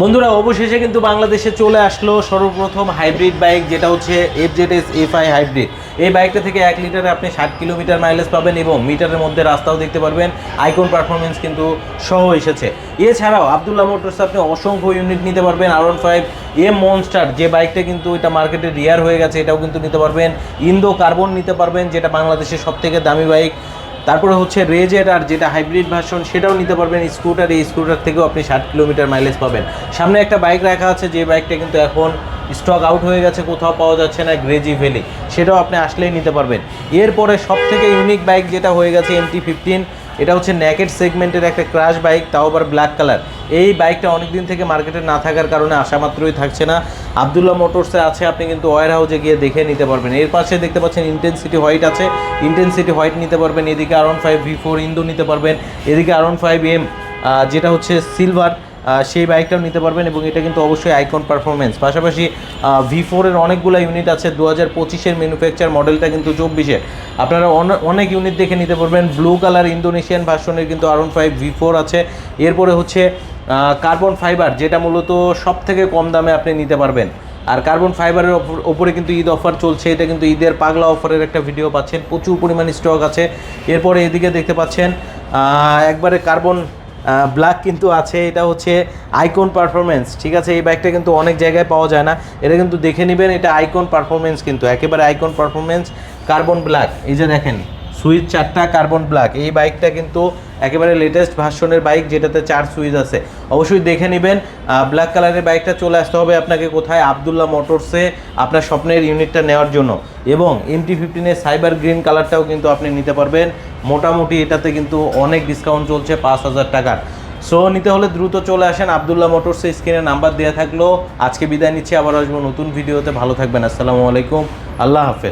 বন্ধুরা অবশেষে কিন্তু বাংলাদেশে চলে আসলো সর্বপ্রথম হাইব্রিড বাইক, যেটা হচ্ছে FZS FI হাইব্রিড। এই বাইকটা থেকে 1 লিটারে আপনি 60 কিলোমিটার মাইলেজ পাবেন এবং মিটারের মধ্যে রাস্তাও দেখতে পারবেন। আইকন পারফরমেন্স কিন্তু সহ এসেছে। এছাড়াও আব্দুল্লাহ মোটরসে আপনি অসংখ্য ইউনিট নিতে পারবেন। R15 M মনস্টার যে বাইকটা কিন্তু এটা মার্কেটে রিয়ার হয়ে গেছে, এটাও কিন্তু নিতে পারবেন। ইন্দো কার্বন নিতে পারবেন, যেটা বাংলাদেশের সবথেকে দামি বাইক। তারপরে হচ্ছে রেজের আর যেটা হাইব্রিড ভার্সন সেটাও নিতে পারবেন। স্কুটার, এই স্কুটার থেকেও আপনি 60 কিলোমিটার মাইলেজ পাবেন। সামনে একটা বাইক রাখা আছে, যে বাইকটা কিন্তু এখন স্টক আউট হয়ে গেছে, কোথাও পাওয়া যাচ্ছে না, গ্রেজি ভ্যালি, সেটাও আপনি আসলেই নিতে পারবেন। এরপরে সবথেকে ইউনিক বাইক যেটা হয়ে গেছে MT-15, এটা হচ্ছে নেকেড সেগমেন্টের একটা ক্রাশ বাইক, তাও আবার ব্ল্যাক কালার। এই বাইকটা অনেক দিন থেকে মার্কেটে না থাকার কারণে আসা মাত্রই থাকছে না। আব্দুল্লাহ মোটরসে আছে, আপনি কিন্তু ওয়্যার হাউসে গিয়ে দেখে নিতে পারবেন। এর পাশে দেখতে পাচ্ছেন ইন্টেন্সিটি হোয়াইট আছে, ইন্টেন্সিটি হোয়াইট নিতে পারবেন। এদিকে R15 V4 ইন্দো নিতে পারবেন। এদিকে R15 M যেটা হচ্ছে সিলভার, সেই বাইকটাও নিতে পারবেন। এবং এটা কিন্তু অবশ্যই আইকন পারফরমেন্স। পাশাপাশি V4 এর অনেকগুলো ইউনিট আছে। 2025-এর ম্যানুফ্যাকচার, মডেলটা কিন্তু 24-এর। আপনারা অনেক ইউনিট দেখে নিতে পারবেন। ব্লু কালার ইন্দোনেশিয়ান ভার্সনের কিন্তু R15 V4 আছে। এরপরে হচ্ছে কার্বন ফাইবার, যেটা মূলত সব থেকে কম দামে আপনি নিতে পারবেন। আর কার্বন ফাইবারের ওপরে কিন্তু ঈদ অফার চলছে, এটা কিন্তু ঈদের পাগলা অফারের একটা ভিডিও পাচ্ছেন, প্রচুর পরিমাণ স্টক আছে। এরপরে এদিকে দেখতে পাচ্ছেন একবারে কার্বন ব্ল্যাক কিন্তু আছে, এটা হচ্ছে আইকন পারফরমেন্স। ঠিক আছে, এই বাইকটা কিন্তু অনেক জায়গায় পাওয়া যায় না, এটা কিন্তু দেখে নেবেন। এটা আইকন পারফরমেন্স, কিন্তু একেবারে আইকন পারফরমেন্স কার্বন ব্ল্যাক। এই যে দেখেন সুইচ 4টা কার্বন ব্ল্যাক। এই বাইকটা কিন্তু একেবারে লেটেস্ট ভার্সনের বাইক, যেটাতে 4 সুইচ আছে। অবশ্যই দেখে নেবেন। ব্ল্যাক কালারের বাইকটা চলে আসতে হবে আপনাকে কোথায়? আব্দুল্লাহ মোটরসে, আপনার স্বপ্নের ইউনিটটা নেওয়ার জন্য। এবং MT-15-এর সাইবার গ্রিন কালারটাও কিন্তু আপনি নিতে পারবেন। মোটামুটি এটাতে কিন্তু অনেক ডিসকাউন্ট চলছে, 5,000 টাকার। সো নিতে হলে দ্রুত চলে আসেন আব্দুল্লাহ মোটরসে। স্ক্রিনে নাম্বার দেওয়া থাকলো। আজকে বিদায় নিচ্ছি, আবার আসবো নতুন ভিডিওতে। ভালো থাকবেন। আসসালামু আলাইকুম, আল্লাহ হাফেজ।